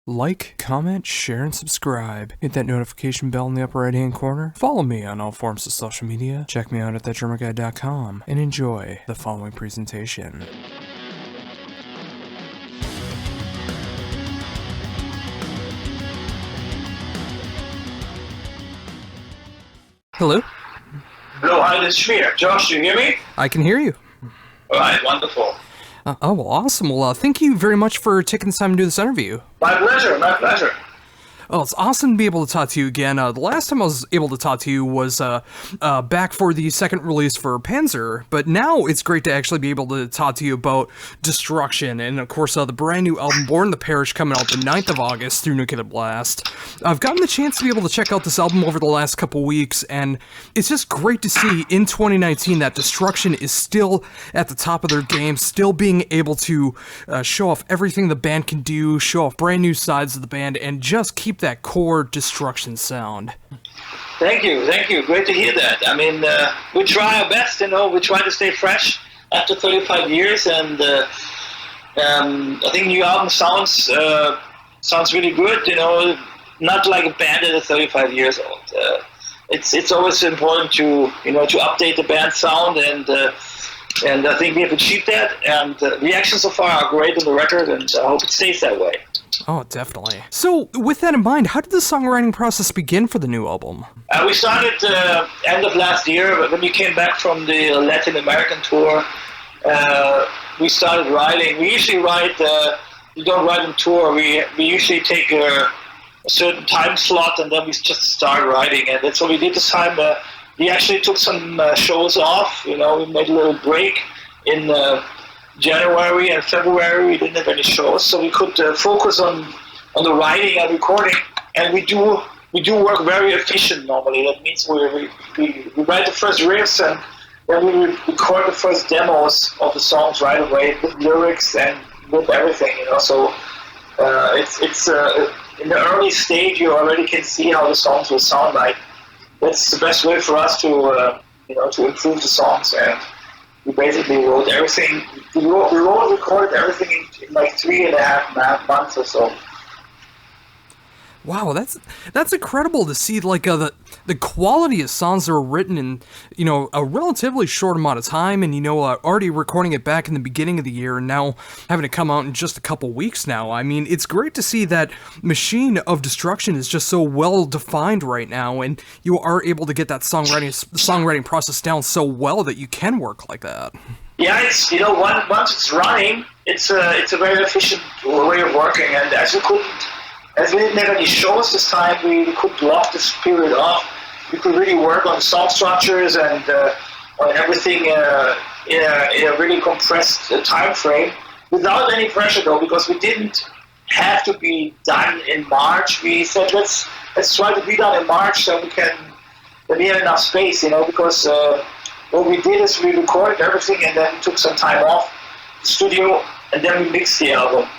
Like, comment, share, and subscribe. Hit that notification bell in the upper right-hand corner. Follow me on all forms of social media. Check me out at thatdrummerguy.com and enjoy the following presentation. Hello? Hello, hi, this is Schmier. Josh, do you hear me? I can hear you. All right, wonderful. Well, awesome. Well, thank you very much for taking the time to do this interview. My pleasure, my pleasure. Oh, it's awesome to be able to talk to you again. The last time I was able to talk to you was back for the second release for Panzer, but now it's great to actually be able to talk to you about Destruction, and of course the brand new album Born in the Parish coming out the 9th of August through Nuclear Blast. I've gotten the chance to be able to check out this album over the last couple weeks, and it's just great to see in 2019 that Destruction is still at the top of their game, still being able to show off everything the band can do, show off brand new sides of the band, and just keep that core Destruction sound. Thank you. Great to hear that. I mean, we try our best, we try to stay fresh after 35 years, and I think new album sounds really good, not like a band that is 35 years old. It's always important to update the band sound, and I think we have achieved that, and the reactions so far are great on the record, and I hope it stays that way. Oh, definitely. So, with that in mind, how did the songwriting process begin for the new album? We started end of last year, when we came back from the Latin American tour. We started writing. We usually write, we don't write on tour, we usually take a certain time slot and then we just start writing, and that's what we did this time. We actually took some shows off, we made a little break in January and February. We didn't have any shows, so we could focus on the writing and recording. And we do work very efficient normally. That means we write the first riffs, and then we record the first demos of the songs right away with lyrics and with everything. So it's in the early stage you already can see how the songs will sound like. That's the best way for us to improve the songs. And we basically wrote everything. We recorded everything in like 3.5 months or so. Wow, that's incredible to see, like, the quality of songs that were written in, a relatively short amount of time, and, already recording it back in the beginning of the year, and now having it come out in just a couple weeks now. I mean, it's great to see that Machine of Destruction is just so well defined right now, and you are able to get that songwriting process down so well that you can work like that. Yeah, it's once it's running, it's a very efficient way of working, and as we didn't have any shows this time, we could block this period off. We could really work on song structures and on everything in a really compressed time frame without any pressure, though, because we didn't have to be done in March. We said let's try to be done in March so we have enough space, because what we did is we recorded everything and then took some time off the studio and then we mixed the album.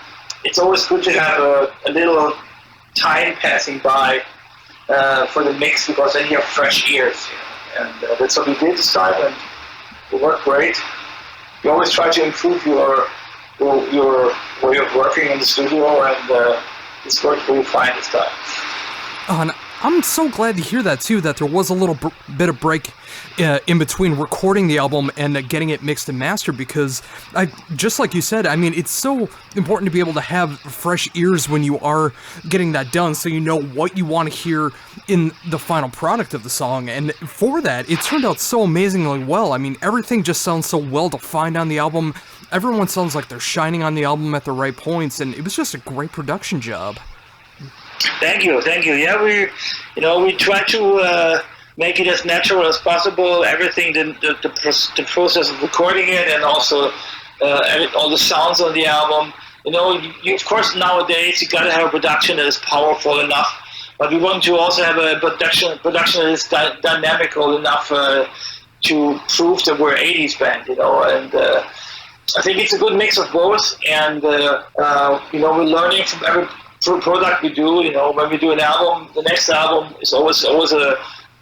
It's always good to have a little time passing by for the mix, because then you have fresh ears, and that's what we did this time, and it worked great. You always try to improve your way of working in the studio, and it's worked really fine this time. And I'm so glad to hear that too, that there was a little bit of break in between recording the album and getting it mixed and mastered, because just like you said, I mean, it's so important to be able to have fresh ears when you are getting that done, so you know what you want to hear in the final product of the song. And for that, it turned out so amazingly well. I mean, everything just sounds so well defined on the album. Everyone sounds like they're shining on the album at the right points, and it was just a great production job. Thank you. Yeah, we try to make it as natural as possible. Everything, the process of recording it, and also all the sounds on the album. You of course nowadays you gotta have a production that is powerful enough, but we want to also have a production that is dynamical enough to prove that we're an 80s band. And I think it's a good mix of both. And we're learning from every product we do. When we do an album, the next album is always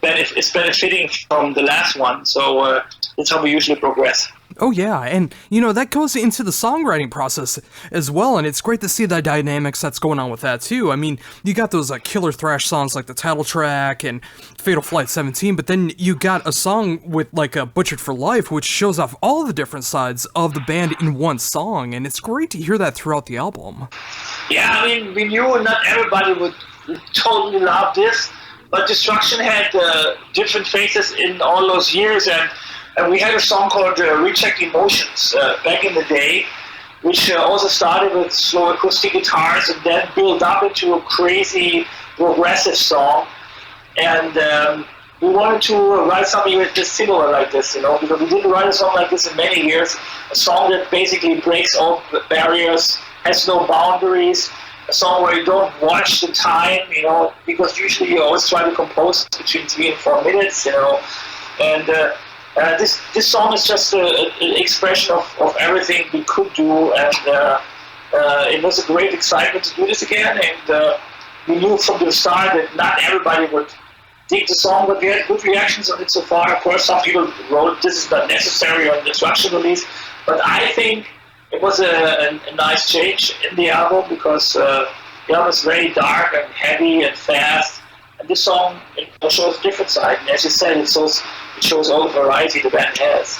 it's benefiting from the last one. So that's how we usually progress. Oh yeah, and you know that goes into the songwriting process as well, and it's great to see the dynamics that's going on with that too. I mean, you got those killer thrash songs like the title track and Fatal Flight 17, but then you got a song with like a Butchered for Life, which shows off all the different sides of the band in one song, and it's great to hear that throughout the album. Yeah, I mean, we knew not everybody would totally love this, but Destruction had different faces in all those years, and we had a song called Reject Emotions back in the day, which also started with slow acoustic guitars and then built up into a crazy progressive song. And we wanted to write something with this similar like this, you know, because we didn't write a song like this in many years. A song that basically breaks all the barriers, has no boundaries, a song where you don't watch the time, you know, because usually you always try to compose between 3 and 4 minutes, you know. And this song is just an expression of everything we could do, and it was a great excitement to do this again. And we knew from the start that not everybody would dig the song, but we had good reactions on it so far. Of course, some people wrote this is not necessary on the Destruction release, but I think it was a nice change in the album because the album is very dark and heavy and fast. And this song shows a different side, and as you said, it shows all the variety the band has.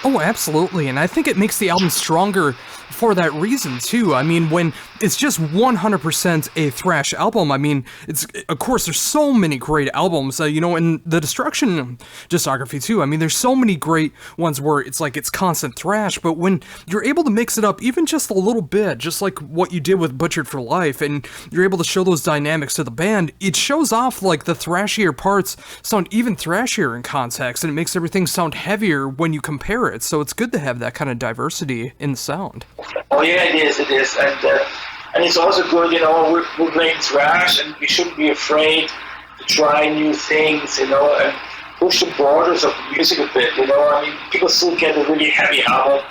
Oh, absolutely, and I think it makes the album stronger for that reason, too. I mean, when it's just 100% a thrash album, I mean, it's, of course, there's so many great albums, you know, and the Destruction discography, too. I mean, there's so many great ones where it's like it's constant thrash, but when you're able to mix it up even just a little bit, just like what you did with Butchered for Life, and you're able to show those dynamics to the band, it shows off, like, the thrashier parts sound even thrashier in context, and it makes everything sound heavier when you compare it, so it's good to have that kind of diversity in the sound. Oh yeah, it is, and it's also good, you know, we're playing thrash, and we shouldn't be afraid to try new things, you know, and push the borders of the music a bit, you know. I mean, people still get a really heavy album,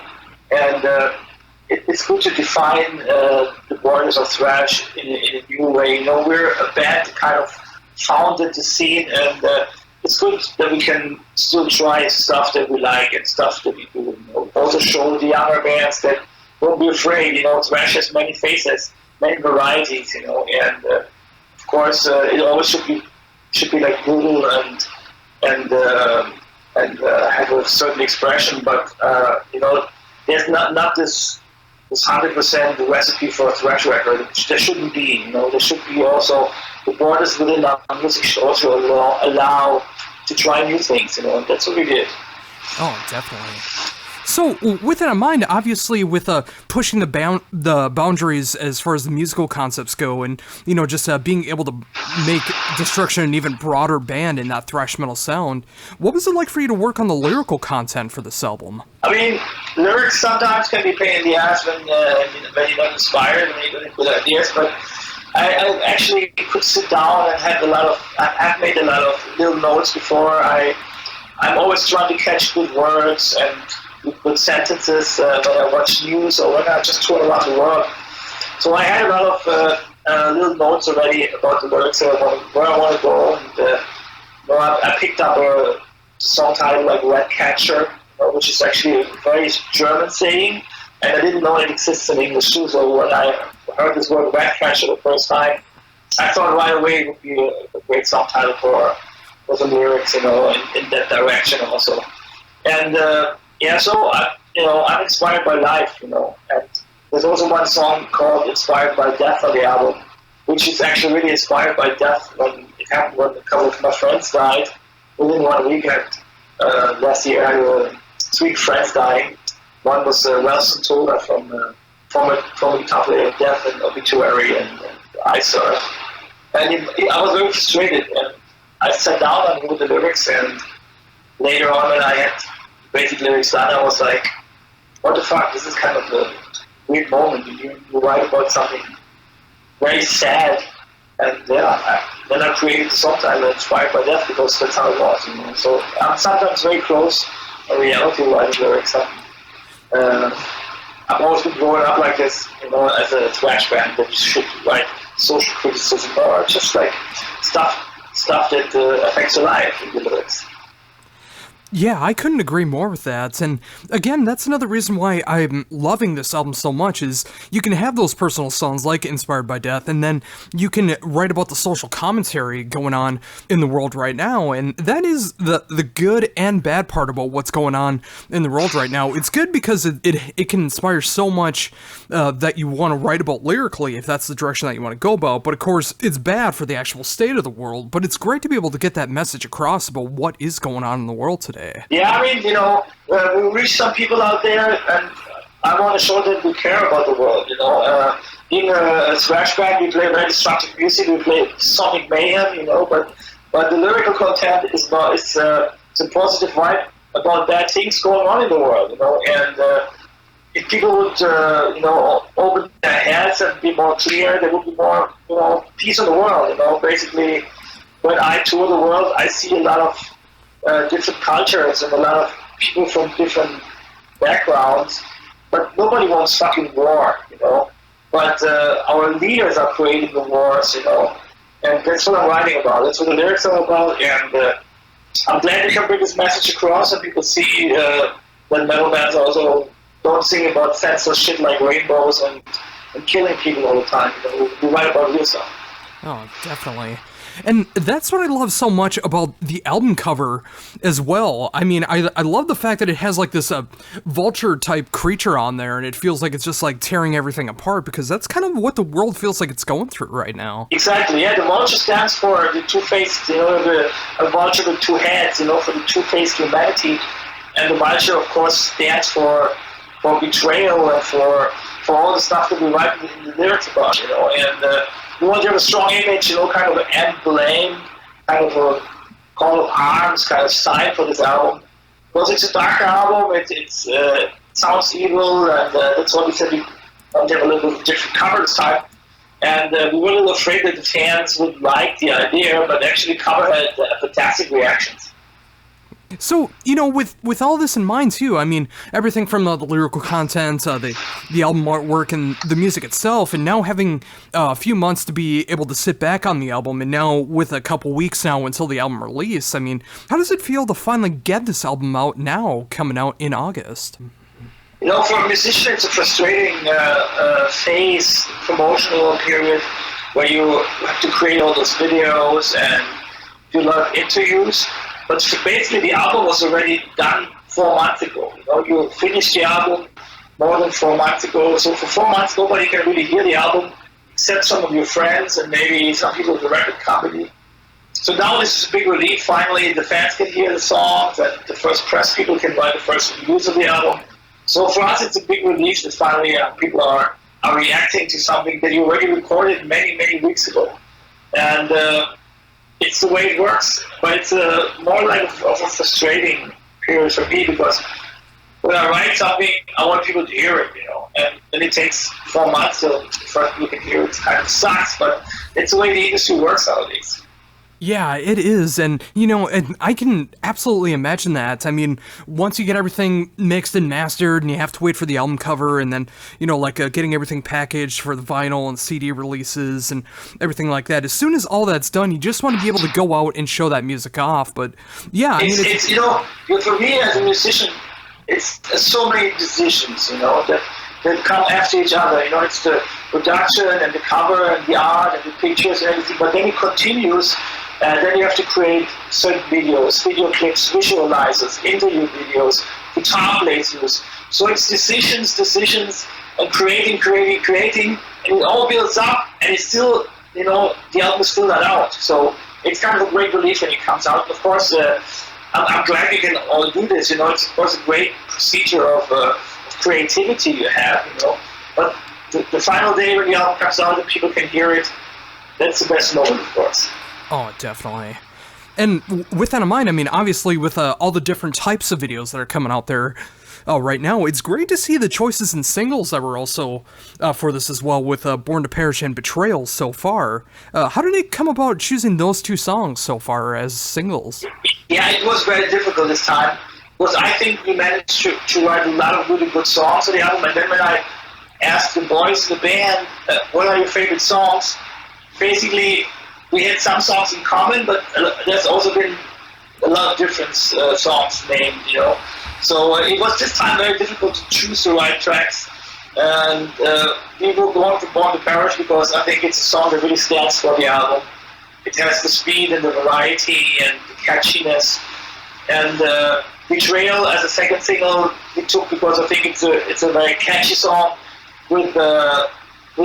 and it's good to define the borders of thrash in a new way. You know, we're a band that kind of founded the scene, and it's good that we can still try stuff that we like and stuff that we do. You know, also show the younger bands that don't be afraid. You know, thrash has many faces, many varieties. You know, and of course, it always should be like brutal and have a certain expression. But you know, there's not this 100% recipe for a thrash record. There shouldn't be. You know, there should be also the borders within our music should also allow to try new things, you know, and that's what we did. Oh, definitely. So, with that in mind, obviously, with pushing the boundaries as far as the musical concepts go, and you know, just being able to make Destruction an even broader band in that thrash metal sound, what was it like for you to work on the lyrical content for this album? I mean, lyrics sometimes can be a pain in the ass when you're not inspired and you don't have good ideas, but I actually could sit down and have I've made a lot of little notes before. I'm always trying to catch good words and good sentences when I watch news or when I just tour around the world. So I had a lot of little notes already about the lyrics where I want to go. And you know, I picked up a song title like Red Catcher, which is actually a very German saying, and I didn't know it exists in English too. So when I heard this word Red Catcher the first time, I thought right away it would be a great song title for the lyrics, you know, in that direction also. And yeah, so I'm inspired by life, you know. And there's also one song called "Inspired by Death" on the album, which is actually really inspired by death. When it happened when a couple of my friends died within 1 weekend last year. I had 3 friends dying. One was Welson Tola from a guitar player of Death and Obituary and ISOR. And I was very frustrated, and I sat down and wrote the lyrics, and later on when I had basic lyrics done, I was like, what the fuck, this is kind of a weird moment. You write about something very sad, and yeah, then I created the song title Inspired by Death because that's how it was, you know. So I'm sometimes very close in reality writing lyrics. I've always been growing up like this, you know, as a thrash band that should write social criticism or just like stuff that affects your life in the lyrics. Yeah, I couldn't agree more with that. And again, that's another reason why I'm loving this album so much is you can have those personal songs like Inspired by Death, and then you can write about the social commentary going on in the world right now. And that is the good and bad part about what's going on in the world right now. It's good because it can inspire so much that you want to write about lyrically, if that's the direction that you want to go about. But of course, it's bad for the actual state of the world. But it's great to be able to get that message across about what is going on in the world today. Yeah, I mean, we reach some people out there, and I want to show that we care about the world, Being a thrash band, we play very destructive music, we play sonic mayhem, but the lyrical content is not, it's a positive vibe about bad things going on in the world, and if people would, open their heads and be more clear, there would be more, peace in the world, Basically, when I tour the world, I see a lot of different cultures and a lot of people from different backgrounds, but nobody wants fucking war, But our leaders are creating the wars, and that's what I'm writing about. That's what the lyrics are about, and I'm glad we can bring this message across, and people see that metal bands also don't sing about senseless shit like rainbows and killing people all the time. We write about real stuff. Oh, definitely. And that's what I love so much about the album cover as well. I mean, I love the fact that it has like this vulture-type creature on there, and it feels like it's just like tearing everything apart, because that's kind of what the world feels like it's going through right now. Exactly, yeah. The vulture stands for the two-faced, a vulture with two heads, for the two-faced humanity. And the vulture, of course, stands for betrayal and for all the stuff that we write in the lyrics about, and we want to have a strong image, kind of an emblem, kind of a call of arms, kind of sign for this album. Because it's a dark album, it sounds evil, and that's why we said we want to have a little bit of a different cover this time. And we were a little afraid that the fans would like the idea, but actually the cover had fantastic reactions. So, with all this in mind, too, I mean, everything from the lyrical content, the album artwork, and the music itself, and now having a few months to be able to sit back on the album, and now with a couple weeks now until the album release, I mean, how does it feel to finally get this album out now, coming out in August? For a musician, it's a frustrating phase, promotional period, where you have to create all those videos and do a lot of interviews. But basically, the album was already done 4 months ago. You finished the album more than 4 months ago. So for 4 months, nobody can really hear the album except some of your friends and maybe some people at the record company. So now this is a big relief. Finally, the fans can hear the songs, and the first press people can write the first reviews of the album. So for us, it's a big relief that finally people are reacting to something that you already recorded many, many weeks ago. And it's the way it works, but it's more like of a frustrating period for me, because when I write something, I want people to hear it, and then it takes 4 months till first people can hear it. It kind of sucks, but it's the way the industry works nowadays. Yeah, it is, and, and I can absolutely imagine that. I mean, once you get everything mixed and mastered, and you have to wait for the album cover, and then, getting everything packaged for the vinyl and CD releases and everything like that, as soon as all that's done, you just want to be able to go out and show that music off, but, yeah, it's for me as a musician, it's so many decisions, that come after each other, it's the production and the cover and the art and the pictures and everything, but then it continues. Then you have to create certain videos, video clips, visualizers, interview videos, guitar playthroughs. So it's decisions, and creating, and it all builds up, and it's still, the album is still not out. So it's kind of a great relief when it comes out. Of course, I'm glad we can all do this. It's of course a great procedure of creativity you have. But the final day when the album comes out and people can hear it, that's the best moment, of course. Oh, definitely. And with that in mind, I mean, obviously, with all the different types of videos that are coming out there right now, it's great to see the choices and singles that were also for this as well, with Born to Perish and Betrayal so far. How did it come about choosing those two songs so far as singles? Yeah, it was very difficult this time, because I think we managed to write a lot of really good songs for the album, and then when I asked the boys in the band, what are your favorite songs, basically, we had some songs in common, but there's also been a lot of different songs named, So it was this time very difficult to choose the right tracks. And we will go on to Born to Perish because I think it's a song that really stands for the album. It has the speed and the variety and the catchiness. And Betrayal as a second single we took because I think it's a very catchy song with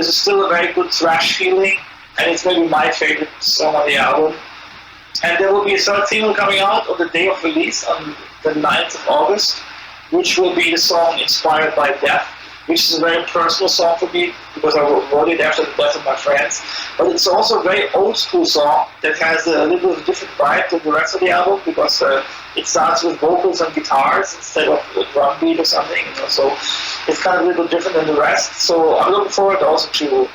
still a very good thrash feeling, and it's maybe my favorite song on the album. And there will be a third single coming out on the day of release on the 9th of August, which will be the song Inspired by Death, which is a very personal song for me because I wrote it after the death of my friends. But it's also a very old school song that has a little bit of a different vibe than the rest of the album because it starts with vocals and guitars instead of a drum beat or something. So it's kind of a little different than the rest. So I'm looking forward also to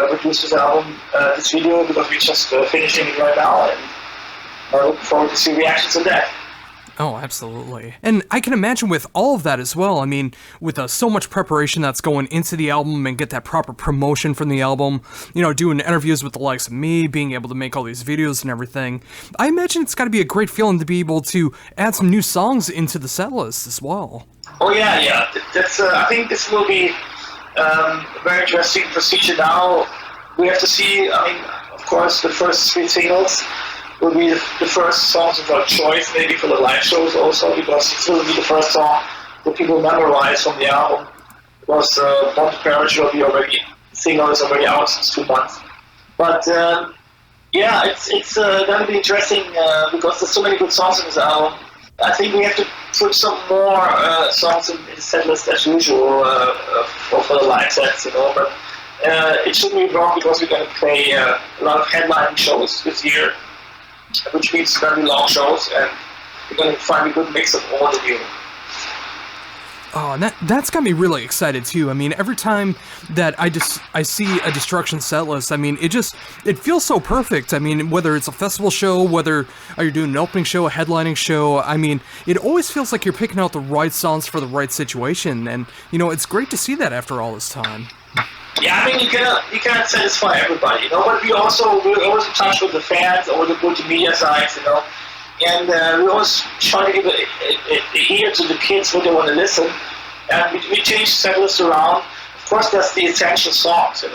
produce this album, this video, because we're just finishing it right now, and I look forward to see reactions to that. Oh, absolutely. And I can imagine with all of that as well, I mean, with so much preparation that's going into the album and get that proper promotion from the album, doing interviews with the likes of me, being able to make all these videos and everything, I imagine it's got to be a great feeling to be able to add some new songs into the set list as well. Oh, yeah. That's. I think this will be a very interesting procedure now. We have to see, of course, the first 3 singles will be the first songs of our choice, maybe for the live shows also, because it will be the first song that people memorize from the album. Because Born to Perish single is already out since 2 months. But yeah, it's going to be interesting because there's so many good songs in this album. I think we have to put some more songs in the set list as usual for the live sets, But it shouldn't be wrong because we're going to play a lot of headlining shows this year, which means it's going to be long shows, and we're going to find a good mix of all of you. Oh, and that's got me really excited too. I mean, every time that I see a Destruction set list, I mean, it feels so perfect. I mean, whether it's a festival show, whether you're doing an opening show, a headlining show, I mean, it always feels like you're picking out the right songs for the right situation, and it's great to see that after all this time. Yeah, I mean, you cannot satisfy everybody, but we're always in touch with the fans or the multimedia sites, and we always try to give the ear to the kids when they want to listen, and we change the set list around. Of course, that's the essential songs, and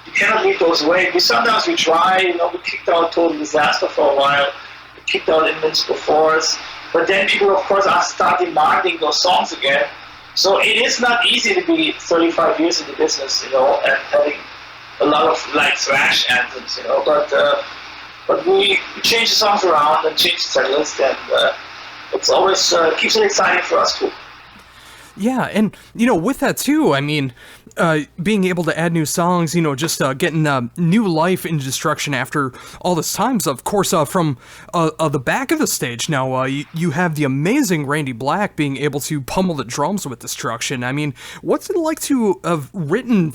you cannot leave those away. Sometimes we try, we kicked out Total Disaster for a while, we kicked out Invincible Force, but then people, of course, start demanding those songs again. So it is not easy to be 35 years in the business, and having a lot of thrash anthems, but we change the songs around and change the set list, and it's always keeps it exciting for us too. Yeah, and with that too, I mean, being able to add new songs, just getting new life into Destruction after all this time. So of course, from the back of the stage now, you have the amazing Randy Black being able to pummel the drums with Destruction. I mean, what's it like to have written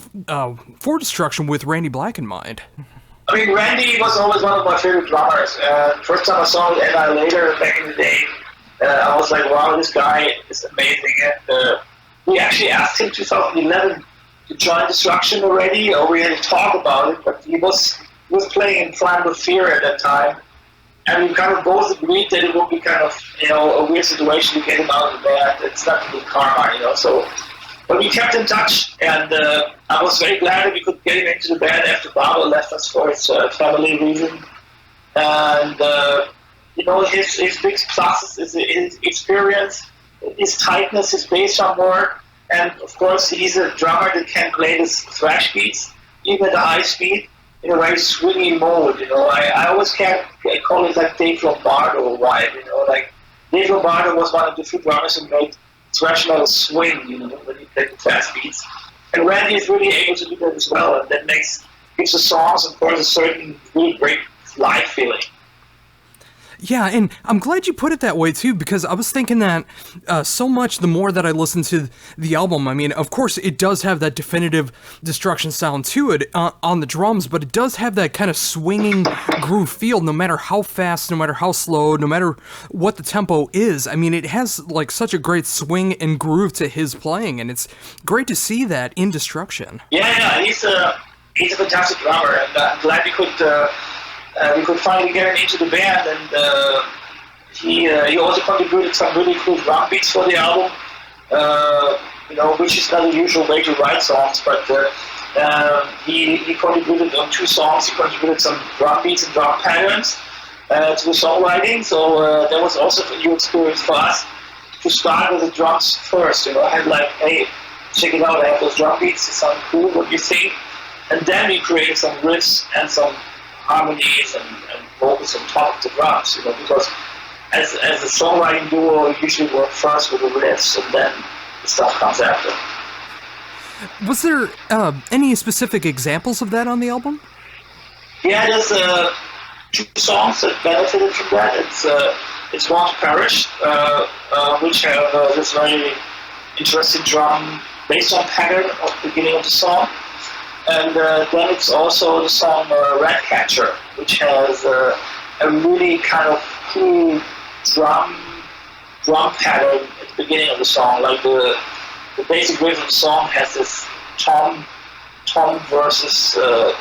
for Destruction with Randy Black in mind? I mean, Randy was always one of my favorite drummers. First time I saw him Annihilator back in the day, I was like, wow, this guy is amazing. And we actually asked him in 2011 to join Destruction already, or we had to talk about it, but he was playing in Primal Fear at that time. And we kind of both agreed that it would be kind of, a weird situation to get him out of the band. It's not good karma, so... But we kept in touch, and I was very glad that we could get him into the band after Baba left us for his family reason. And, his big plus is his experience, his tightness, his bass drum work, and of course he's a drummer that can play this thrash beats, even at a high speed, in a very swingy mode, I always call it like Dave Lombardo vibe, Dave Lombardo was one of the few drummers who made thrash metal swing, when he played the fast beats. And Randy is really able to do that as well, and that gives the songs, of course, a certain really great live feeling. Yeah, and I'm glad you put it that way, too, because I was thinking that so much the more that I listened to the album. I mean, of course, it does have that definitive Destruction sound to it on the drums, but it does have that kind of swinging groove feel, no matter how fast, no matter how slow, no matter what the tempo is. I mean, it has, such a great swing and groove to his playing, and it's great to see that in Destruction. Yeah, he's a fantastic drummer, and I'm glad we could we could finally get him into the band, and he also contributed some really cool drum beats for the album, which is not the usual way to write songs, but he contributed on 2 songs. He contributed some drum beats and drum patterns to the songwriting, so that was also a new experience for us to start with the drums first. I had like, hey, check it out, I have those drum beats, it sounds cool, what do you think? And then we created some riffs and some harmonies and vocals on top of the drums, because as a songwriting duo, we usually work first with the riffs and then the stuff comes after. Was there any specific examples of that on the album? Yeah, there's 2 songs that benefited from that. It's Want to Perish, which have this very interesting drum bass drum pattern at the beginning of the song. And then it's also the song Ratcatcher, which has a really kind of cool drum pattern at the beginning of the song. Like the basic riff of the song has this tom versus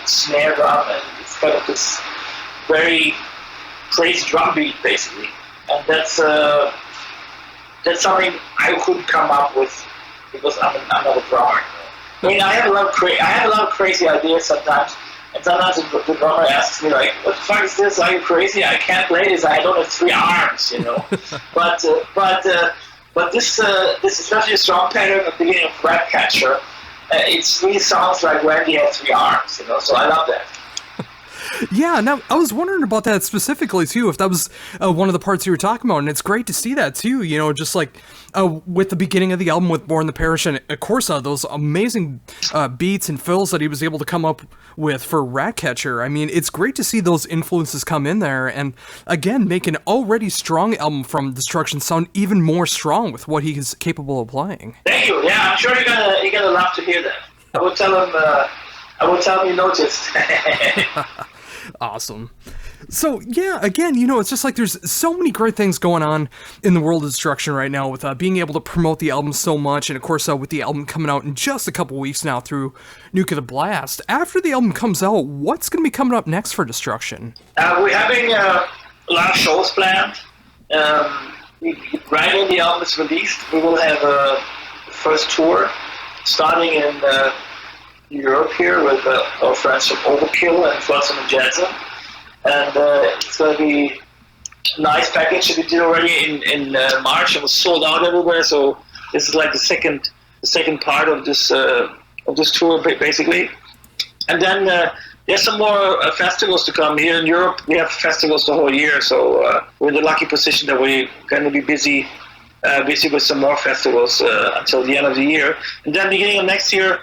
snare drum, and it's kind of this very crazy drum beat, basically. And that's something I couldn't come up with because I'm not a drummer. I mean, I have a lot of crazy ideas sometimes, and sometimes the drummer asks me like, "What the fuck is this? Are you crazy? I can't play this. I don't have 3 arms, But this especially a drum pattern at the beginning of Ratcatcher, it really sounds like Randy has 3 arms, So I love that. Yeah, now I was wondering about that specifically too, if that was one of the parts you were talking about, and it's great to see that too, just like with the beginning of the album with Born the Parish, and of course those amazing beats and fills that he was able to come up with for Ratcatcher. I mean, it's great to see those influences come in there, and again, make an already strong album from Destruction sound even more strong with what he's capable of playing. Thank you. Yeah, I'm sure you're gonna love to hear that. I will tell him you noticed. Awesome. So, yeah, again, it's just like there's so many great things going on in the world of Destruction right now with being able to promote the album so much, and of course with the album coming out in just a couple weeks now through Nuclear Blast. After the album comes out, what's going to be coming up next for Destruction? We're having a lot of shows planned. Right when the album is released, we will have a first tour starting in Europe here with our friends from Overkill and Flotsam and Jetsam, and it's going to be a nice package that we did already in March. It was sold out everywhere, so this is like the second part of this tour basically. And then there's some more festivals to come here in Europe. We have festivals the whole year, so we're in the lucky position that we're going to be busy with some more festivals until the end of the year. And then beginning of next year,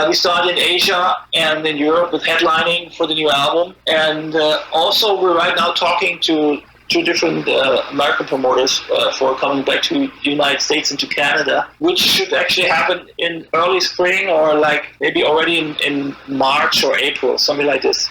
we start in Asia and in Europe with headlining for the new album. And also we're right now talking to 2 different American promoters for coming back to the United States and to Canada, which should actually happen in early spring or like maybe already in March or April, something like this.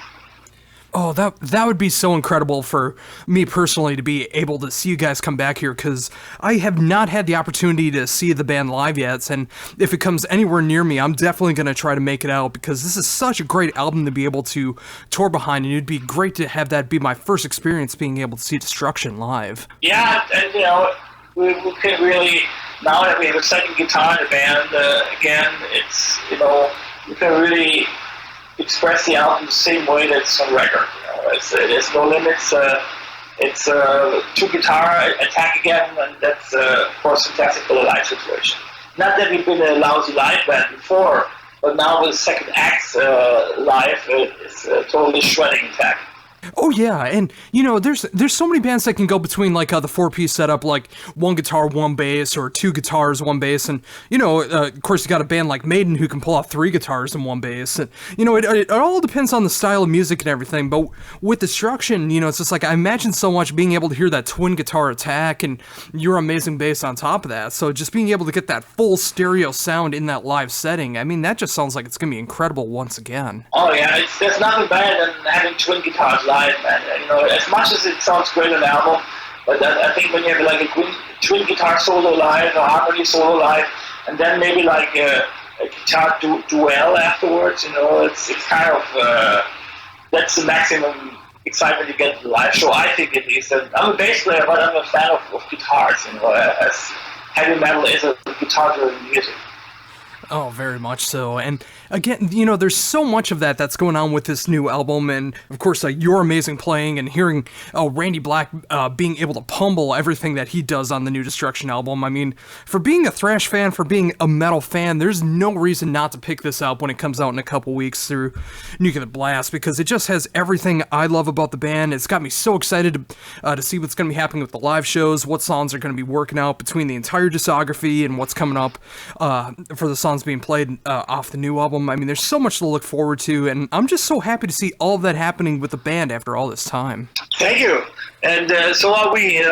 Oh, that would be so incredible for me personally to be able to see you guys come back here, because I have not had the opportunity to see the band live yet, and if it comes anywhere near me, I'm definitely going to try to make it out, because this is such a great album to be able to tour behind, and it'd be great to have that be my first experience being able to see Destruction live. Yeah, and we can really, now that we have a second guitar in the band, again, it's, we can really express the album the same way that it's on record. There's no limits. It's 2-guitar attack again, and that's of course fantastic for the live situation. Not that we've been a lousy live band before, but now with the second act live, it's totally shredding attack. Oh yeah, and there's so many bands that can go between like the 4-piece setup, like 1 guitar, 1 bass, or 2 guitars, 1 bass, and of course you got a band like Maiden who can pull off 3 guitars and 1 bass, and it all depends on the style of music and everything. But with Destruction, it's just like I imagine so much being able to hear that twin guitar attack and your amazing bass on top of that. So just being able to get that full stereo sound in that live setting, I mean, that just sounds like it's gonna be incredible once again. Oh yeah, there's nothing better than having twin guitars live. And as much as it sounds great on the album, but I think when you have like a twin guitar solo live, a harmony solo live, and then maybe like a guitar duel afterwards, it's kind of that's the maximum excitement you get at the live show. I think it is. And I'm a bass player, but I'm a fan of guitars, as heavy metal is a guitar-driven music. Oh, very much so. And again, there's so much of that's going on with this new album. And of course, your amazing playing and hearing Randy Black being able to pummel everything that he does on the new Destruction album. I mean, for being a thrash fan, for being a metal fan, there's no reason not to pick this up when it comes out in a couple weeks through Nuclear Blast, because it just has everything I love about the band. It's got me so excited to see what's going to be happening with the live shows, what songs are going to be working out between the entire discography and what's coming up for the songs being played off the new album. I mean, there's so much to look forward to, and I'm just so happy to see all of that happening with the band after all this time. Thank you. And so are we.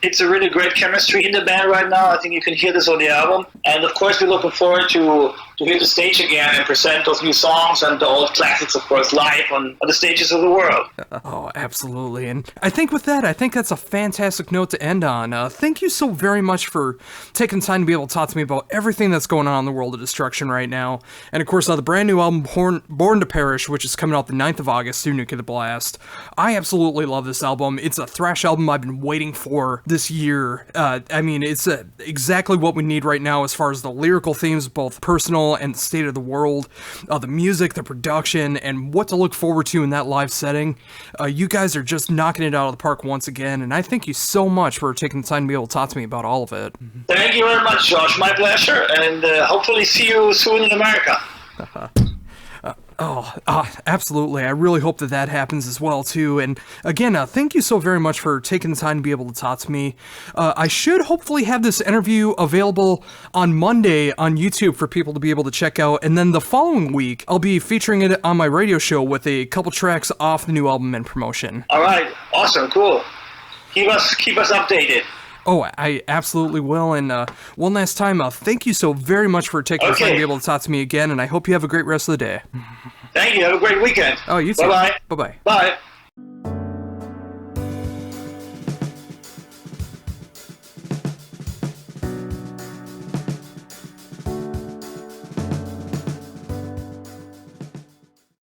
It's a really great chemistry in the band right now. I think you can hear this on the album. And of course, we're looking forward to hit the stage again and present those new songs and the old classics, of course, live on the stages of the world. Oh, absolutely. And I think with that, that's a fantastic note to end on. Thank you so very much for taking time to be able to talk to me about everything that's going on in the world of Destruction right now. And of course, the brand new album, Born to Perish, which is coming out the 9th of August through Nuclear Blast. I absolutely love this album. It's a thrash album I've been waiting for this year. I mean, it's exactly what we need right now as far as the lyrical themes, both personal and the state of the world, the music, the production, and what to look forward to in that live setting. You guys are just knocking it out of the park once again, and I thank you so much for taking the time to be able to talk to me about all of it. Thank you very much, Josh. My pleasure, and hopefully see you soon in America. Absolutely. I really hope that happens as well, too. And again, thank you so very much for taking the time to be able to talk to me. I should hopefully have this interview available on Monday on YouTube for people to be able to check out. And then the following week, I'll be featuring it on my radio show with a couple tracks off the new album and promotion. All right. Awesome. Cool. Keep us updated. Oh, I absolutely will. And one last time, thank you so very much for taking the time to be able to talk to me again, and I hope you have a great rest of the day. Thank you. Have a great weekend. Oh, you too. Bye-bye. Bye-bye. Bye.